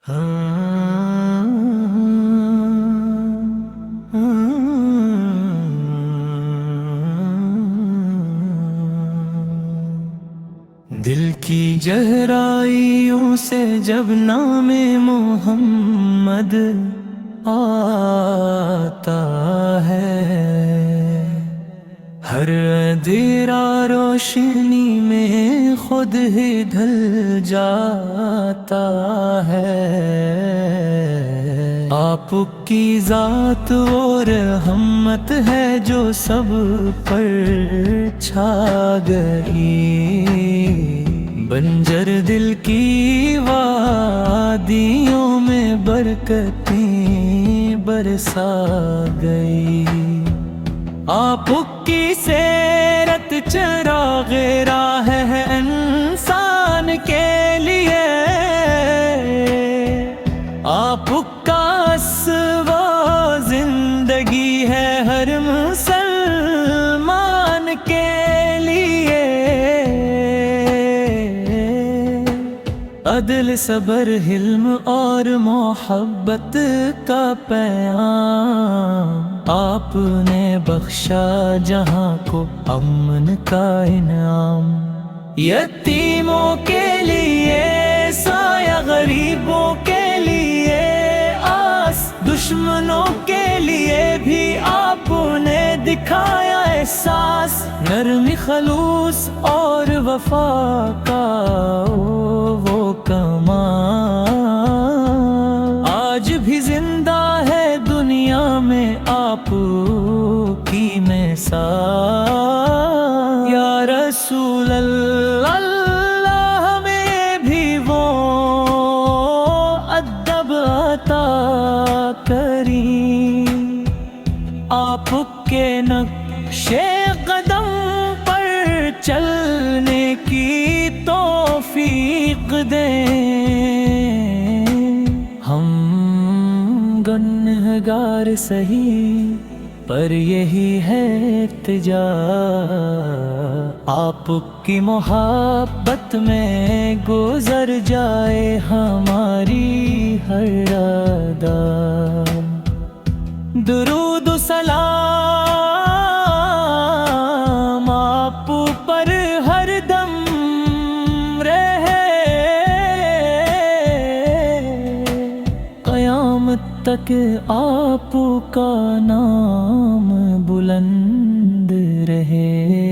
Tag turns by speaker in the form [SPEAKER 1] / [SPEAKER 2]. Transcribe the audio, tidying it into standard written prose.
[SPEAKER 1] دل کی گہرائیوں سے جب نام محمد آتا ہے، ہر اندھیرا روشنی میں خود ہی ڈھل جاتا ہے۔ آپ کی ذات وہ رحمت ہے جو سب پر چھا گئی، بنجر دل کی وادیوں میں برکتیں برسا گئی۔ آپ کی سیرت چراغ راہ ہے انسان کے لیے، آپ کا اسوہ زندگی ہے ہر مسلمان کے لیے۔ عدل، صبر، حلم اور محبت کا پیام آپ نے بخشا جہاں کو امن کا انعام۔ یتیموں کے لیے سایہ، غریبوں کے لیے آس، دشمنوں کے لیے بھی آپ نے دکھایا احساس۔ نرمی، خلوص اور وفا کا وہ کمال آج بھی زندہ ہے دنیا میں آپ کی مثال۔ یا رسول اللہ ہمیں بھی وہ ادب عطا کریں، آپ کے نقش قدم پر چلنے کی توفیق دیں۔ ہم گنہگار سہی پر یہی ہے التجا، آپ کی محبت میں گزر جائے ہماری ہر ادا۔ درود و سلام آپ پر ہر دم رہے، قیامت تک آپ کا نام بلند رہے۔